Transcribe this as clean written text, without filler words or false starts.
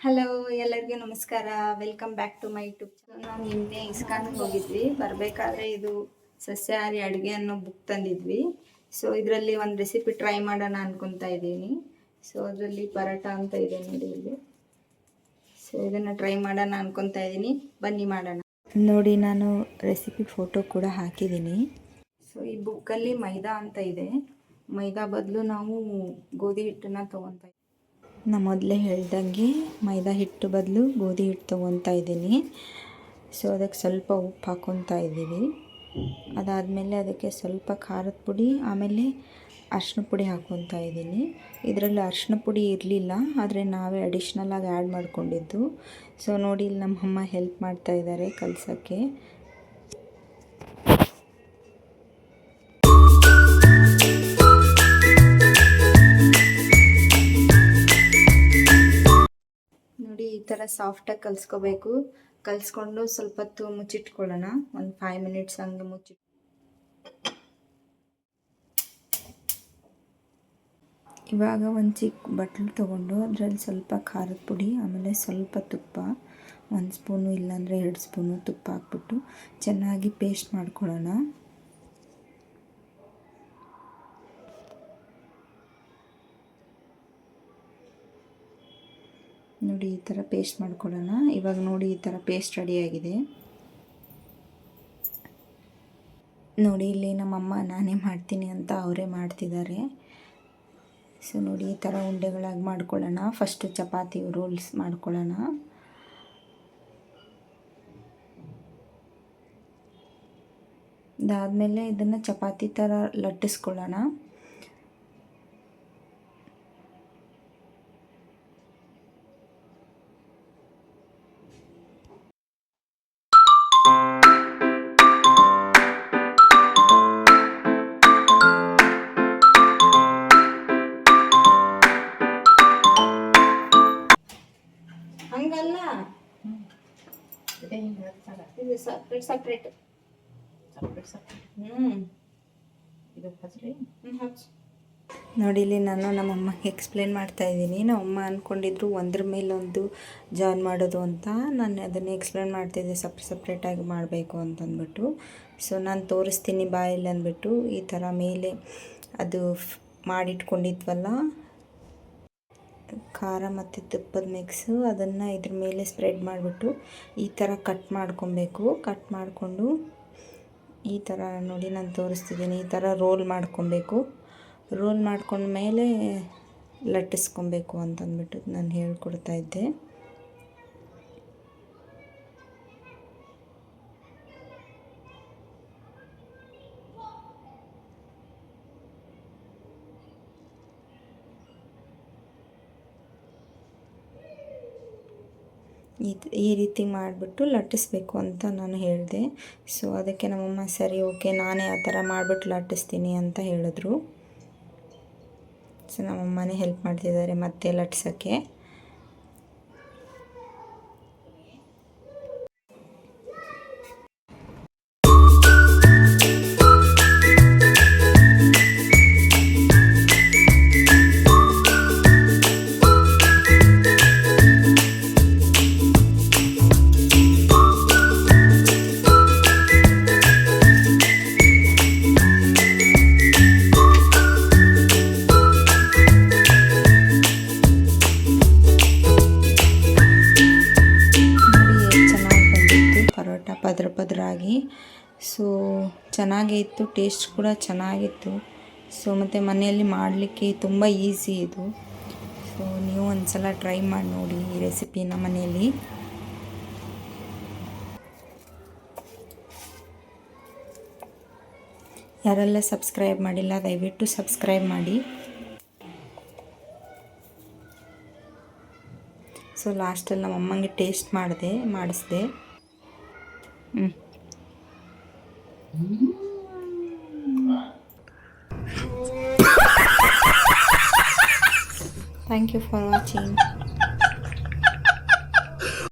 Hello, ಎಲ್ಲರಿಗೂ ನಮಸ್ಕಾರ. Welcome back to my YouTube channel. ನಾವು ನಿನ್ನೆ ಇಸ್ಕಾನ್ಗೆ ಹೋಗಿದ್ವಿ. ಬರಬೇಕಾದ್ರೆ ಇದು ಸಸ್ಯಾಹಾರಿ ಅಡುಗೆಯನ್ನು ಬುಕ್ ತಂದಿದ್ವಿ. ಸೊ ಇದರಲ್ಲಿ ಒಂದು ರೆಸಿಪಿ ಟ್ರೈ ಮಾಡೋಣ ಅನ್ಕೊತಾ ಇದ್ದೀನಿ. ಸೊ ಅದರಲ್ಲಿ ಪರೋಟ ಅಂತ ಇದೆ ನೋಡಿ ಇಲ್ಲಿ. ಸೊ ಇದನ್ನು ಟ್ರೈ ಮಾಡೋಣ ಅನ್ಕೊತಾ ಇದ್ದೀನಿ. ಬನ್ನಿ ಮಾಡೋಣ. ನೋಡಿ, ನಾನು ರೆಸಿಪಿ ಫೋಟೋ ಕೂಡ ಹಾಕಿದ್ದೀನಿ. ಸೊ ಈ ಬುಕ್ಕಲ್ಲಿ ಮೈದಾ ಅಂತ ಇದೆ. ಮೈದಾ ಬದಲು ನಾವು ಗೋಧಿ ಹಿಟ್ಟನ್ನು ತೊಗೊತಾ ಇದ್ದೀವಿ. ನಾನು ಮೊದಲೇ ಹೇಳ್ದಂಗೆ ಮೈದಾ ಹಿಟ್ಟು ಬದಲು ಗೋಧಿ ಹಿಟ್ಟು ತೊಗೊತಾ ಇದ್ದೀನಿ. ಸೊ ಅದಕ್ಕೆ ಸ್ವಲ್ಪ ಉಪ್ಪು ಹಾಕ್ಕೊತಾ ಇದ್ದೀವಿ. ಅದಾದಮೇಲೆ ಅದಕ್ಕೆ ಸ್ವಲ್ಪ ಖಾರದ ಪುಡಿ, ಆಮೇಲೆ ಅರಿಶಿನ ಪುಡಿ ಹಾಕ್ಕೊತಾ ಇದ್ದೀನಿ. ಇದರಲ್ಲಿ ಅರಿಶಿನ ಪುಡಿ ಇರಲಿಲ್ಲ, ಆದರೆ ನಾವೇ ಅಡಿಷ್ನಲಾಗಿ ಆ್ಯಡ್ ಮಾಡ್ಕೊಂಡಿದ್ದು. ಸೊ ನೋಡಿ, ಇಲ್ಲಿ ನಮ್ಮಮ್ಮ ಹೆಲ್ಪ್ ಮಾಡ್ತಾ ಇದ್ದಾರೆ ಕಲಸೋಕ್ಕೆ. ನೋಡಿ, ಈ ಥರ ಸಾಫ್ಟಾಗಿ ಕಲಿಸ್ಕೋಬೇಕು. ಕಲಿಸ್ಕೊಂಡು ಸ್ವಲ್ಪ ಹೊತ್ತು ಮುಚ್ಚಿಟ್ಕೊಳ್ಳೋಣ. ಒಂದು 5 ಮಿನಿಟ್ಸ್ ಹಂಗೆ ಇವಾಗ ಒಂದು ಚಿಕ್ಕ ಬಟ್ಲು ತೊಗೊಂಡು ಅದರಲ್ಲಿ ಸ್ವಲ್ಪ ಖಾರದ ಪುಡಿ, ಆಮೇಲೆ ಸ್ವಲ್ಪ ತುಪ್ಪ, 1 ಸ್ಪೂನು ಇಲ್ಲಾಂದರೆ 2 ಸ್ಪೂನು ತುಪ್ಪ ಹಾಕ್ಬಿಟ್ಟು ಚೆನ್ನಾಗಿ ಪೇಸ್ಟ್ ಮಾಡ್ಕೊಳ್ಳೋಣ. ನೋಡಿ, ಈ ಥರ ಪೇಸ್ಟ್ ಮಾಡ್ಕೊಳ್ಳೋಣ. ಇವಾಗ ನೋಡಿ, ಈ ಥರ ಪೇಸ್ಟ್ ರೆಡಿಯಾಗಿದೆ. ನೋಡಿ, ಇಲ್ಲಿ ನಮ್ಮಮ್ಮ ನಾನೇ ಮಾಡ್ತೀನಿ ಅಂತ ಅವರೇ ಮಾಡ್ತಿದ್ದಾರೆ. ಸೊ ನೋಡಿ, ಈ ಥರ ಉಂಡೆಗಳಾಗಿ ಮಾಡ್ಕೊಳ್ಳೋಣ. ಫಸ್ಟು ಚಪಾತಿ ರೋಲ್ಸ್ ಮಾಡ್ಕೊಳ್ಳೋಣ. ಇದಾದಮೇಲೆ ಇದನ್ನು ಚಪಾತಿ ಥರ ಲಟ್ಟಿಸ್ಕೊಳ್ಳೋಣ. ಹಂಗಲ್ಲ, ಇದು ಸಪ್ರೇಟ್ ನೋಡಿ, ಇಲ್ಲಿ ನಾನು ನಮ್ಮಮ್ಮಗೆ ಎಕ್ಸ್ಪ್ಲೇನ್ ಮಾಡ್ತಾ ಇದ್ದೀನಿ. ನಮ್ಮಮ್ಮ ಅಂದ್ಕೊಂಡಿದ್ರು ಒಂದ್ರ ಮೇಲೊಂದು ಜಾಯಿನ್ ಮಾಡೋದು ಅಂತ. ನಾನು ಅದನ್ನು ಎಕ್ಸ್ಪ್ಲೇನ್ ಮಾಡ್ತಿದ್ದೆ, ಸಪ್ರೇಟಾಗಿ ಮಾಡಬೇಕು ಅಂತಂದ್ಬಿಟ್ಟು. ಸೊ ನಾನು ತೋರಿಸ್ತೀನಿ ಬಾಯಲ್ಲಿ ಅಂದ್ಬಿಟ್ಟು ಈ ಥರ ಮೇಲೆ ಅದು ಮಾಡಿಟ್ಕೊಂಡಿದ್ವಲ್ಲ ಖಾರ ಮತ್ತು ತುಪ್ಪದ ಮಿಕ್ಸು, ಅದನ್ನು ಇದ್ರ ಮೇಲೆ ಸ್ಪ್ರೆಡ್ ಮಾಡಿಬಿಟ್ಟು ಈ ಥರ ಕಟ್ ಮಾಡ್ಕೊಬೇಕು. ಕಟ್ ಮಾಡಿಕೊಂಡು ಈ ಥರ ನೋಡಿ ನಾನು ತೋರಿಸ್ತಿದ್ದೀನಿ, ಈ ಥರ ರೋಲ್ ಮಾಡ್ಕೊಬೇಕು. ರೋಲ್ ಮಾಡ್ಕೊಂಡ್ಮೇಲೆ ಲಟ್ಟಿಸ್ಕೊಬೇಕು ಅಂತಂದ್ಬಿಟ್ಟು ನಾನು ಹೇಳ್ಕೊಡ್ತಾ ಇದ್ದೆ. ಈ ರೀತಿ ಮಾಡಿಬಿಟ್ಟು ಲಟ್ಟಿಸ್ಬೇಕು ಅಂತ ನಾನು ಹೇಳಿದೆ. ಸೊ ಅದಕ್ಕೆ ನಮ್ಮಮ್ಮ ಸರಿ ಓಕೆ ನಾನೇ ಆ ಥರ ಮಾಡಿಬಿಟ್ಟು ಲಟ್ಟಿಸ್ತೀನಿ ಅಂತ ಹೇಳಿದ್ರು. ಸೊ ನಮ್ಮಮ್ಮನೇ ಹೆಲ್ಪ್ ಮಾಡ್ತಿದ್ದಾರೆ ಮತ್ತೆ ಲಟ್ಸೋಕ್ಕೆ. ಪದರಾಗಿ. ಸೊ ಚೆನ್ನಾಗೇ ಇತ್ತು, ಟೇಸ್ಟ್ ಕೂಡ ಚೆನ್ನಾಗಿತ್ತು. ಸೊ ಮತ್ತು ಮನೆಯಲ್ಲಿ ಮಾಡಲಿಕ್ಕೆ ತುಂಬ ಈಸಿ ಇದು. ಸೊ ನೀವು ಒಂದು ಸಲ ಟ್ರೈ ಮಾಡಿ ನೋಡಿ ಈ ರೆಸಿಪಿನ ಮನೆಯಲ್ಲಿ. ಯಾರೆಲ್ಲ ಸಬ್ಸ್ಕ್ರೈಬ್ ಮಾಡಿಲ್ಲ ದಯವಿಟ್ಟು ಸಬ್ಸ್ಕ್ರೈಬ್ ಮಾಡಿ. ಸೊ ಲಾಸ್ಟಲ್ಲಿ ನಮ್ಮ ಅಮ್ಮಂಗೆ taste ಮಾಡಿಸ್ದೆ. Thank you for watching.